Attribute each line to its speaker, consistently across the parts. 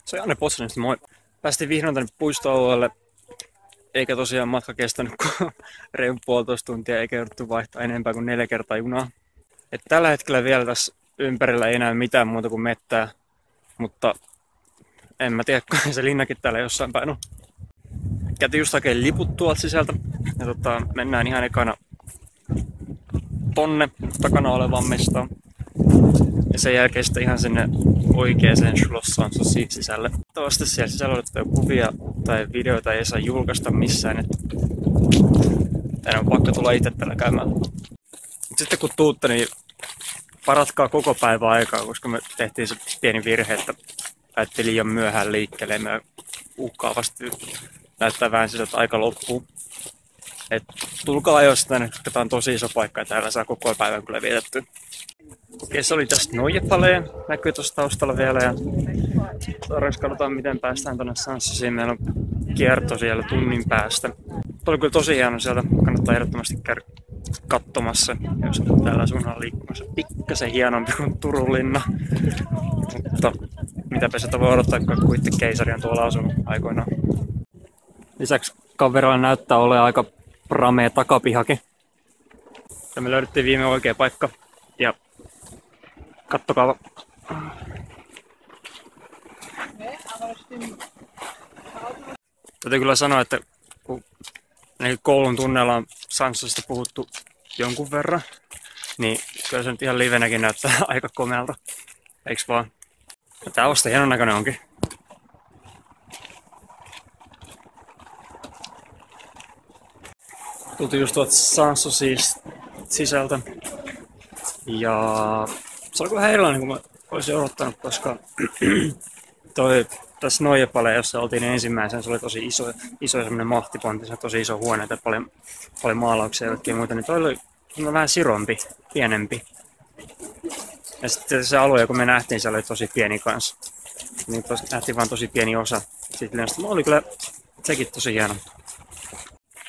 Speaker 1: Se on Janne Potsanista, moi. Päästiin vihdoin tänne puistoalueelle, eikä tosiaan matka kestänyt kuin reilu 1,5 tuntia, eikä jouduttu vaihtaa enempää kuin 4 kertaa junaa. Et tällä hetkellä vielä tässä ympärillä ei näy mitään muuta kuin mettää, mutta en mä tiedä, kun se linnakin täällä jossain päin on. Käytiin just hakemaan liput tuolta sisältä ja mennään ihan ekana tonne takana olevaan mestaan. Ja sen jälkeen sitten ihan sinne oikeaan Schloss Sanssouci sisälle. Toivottavasti siellä sisällä otetaan kuvia tai videoita ei saa julkaista missään. Teidän on pakko tulla itse tällä käymään. Sitten kun tuutte, niin varatkaa koko päivä aikaa, koska me tehtiin se pieni virhe, että päättiin liian myöhään liikkeelle ja me uhkaavasti näyttää vähän siltä, että aika loppuu. Et tulkaa ajoissa tänne, koska tää on tosi iso paikka ja täällä saa koko päivän kyllä vietettyä. Okei, se oli tästä Noie-Palais, näkyy tuossa taustalla vielä ja seuraavaksi katsotaan miten päästään tuonne Sanssouciin. Meillä on kierto siellä tunnin päästä. Tuo oli kyllä tosi hieno sieltä, kannattaa ehdottomasti käydä katsomassa, jos on täällä suunnalla liikkumassa. Pikkasen hienompi kuin Turun linna, mutta mitäpä sitä voi odottaa, kun itse keisari on tuolla asunut aikoinaan. Lisäksi kaverilla näyttää olevan aika pramea takapihakin. Ja me löydettiin viime oikea paikka ja kattokaa. Täytyy kyllä sanoa, että kun koulun tunneilla on Sanssoucista puhuttu jonkun verran, niin kyllä se nyt ihan livenäkin näyttää aika komealta. Eiks vaan? Ja tää vasta hienon näköinen onkin. Tultiin just tuolta Sanssoucista sisältä. Ja se oli vähän erilainen kuin mä olisin odottanut, koska tässä Noie-Palais, jossa oltiin ensimmäisenä, se oli tosi iso semmoinen mahtipontti, se tosi iso huone ja paljon maalauksia ja kaikkea muuta, niin toi oli vähän sirompi, pienempi. Ja sitten se alue, kun me nähtiin, se oli tosi pieni kanssa. Niin nähtiin vaan tosi pieni osa siitä lennosta. Oli kyllä sekin tosi hieno.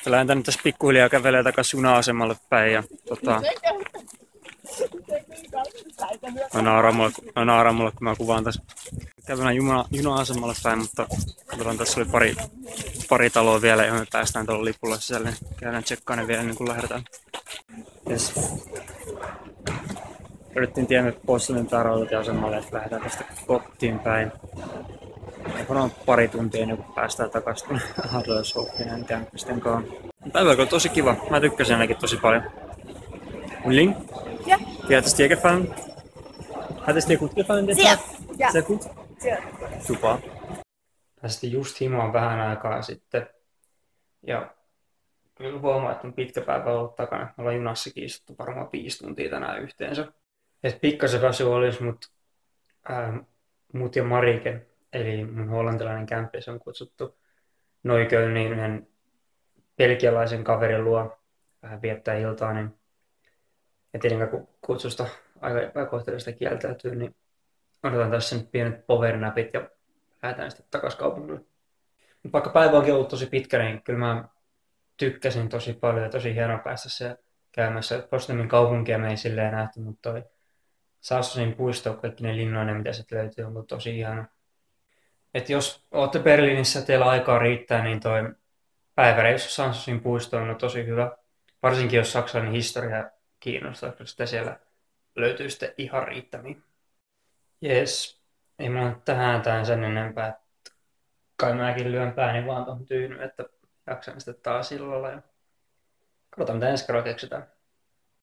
Speaker 1: Lähdetään tänne tässä pikkuhiljaa kävelee takaisin juna-asemalle päin ja nauraa mulle, kun mä kuvaan tässä. Kävelään juna-asemalle päin, mutta katsotaan, tässä oli pari taloa vielä, johon me päästään tuolla lipulla sisälle. Käydään tsekkaamaan vielä ennen kuin lähdetään. Yes. Yritettiin tiemme Potsanin rautatieasemalle, että lähdetään tästä kotiin päin. Varmaan pari tuntia ennen kuin päästään takaisin Adlershofin kämppisten kanssa. Päivä oli tosi kiva. Mä tykkäsin ainakin tosi paljon. Ling?
Speaker 2: Ja.
Speaker 1: Wie hat es dir gefallen? Hat es dir gut gefallen?
Speaker 2: Sehr. Ja.
Speaker 1: Sehr gut?
Speaker 2: Sehr.
Speaker 1: Super. Päästiin just himaan vähän aikaa sitten. Ja kyllä huomaa, että on pitkä päivä ollut takana. Me ollaan junassakin istuttu varmaan 5 tuntia tänään yhteensä. Et pikkasen väsy olisi, mutta mut ja Marike, eli mun hollantilainen kämppis, on kutsuttu Neuköllniin yhden belgialaisen kaverin luo vähän viettää iltaa. Niin ja tietenkään kun kutsusta aika epäkohtelista kieltäytyy, niin odotan tässä nyt pienet powernapit ja lähdetään sitten takaisin kaupungille. Mutta vaikka päivä onkin ollut tosi pitkä, niin kyllä mä tykkäsin tosi paljon ja tosi hienoa päästä siellä käymässä. Potsdamin kaupunkia me ei silleen nähty, mutta toi Sanssoucin puisto, kaikki ne linnoinen, mitä sieltä löytyy, on tosi ihana. Et jos olette Berliinissä ja teillä aikaa riittää, niin toi päiväreissu Sanssoucin puistoon on tosi hyvä. Varsinkin jos saksalainen historia kiinnostaa, koska sitä siellä löytyy sitten ihan riittämiin. Jees, ei mulla tähän tämän sen enempää. Kai mäkin lyön pääni vaan tuohon tyynyyn, että jaksan sitten taas illalla. Ja katsotaan mitä ensi kerralla keksitään.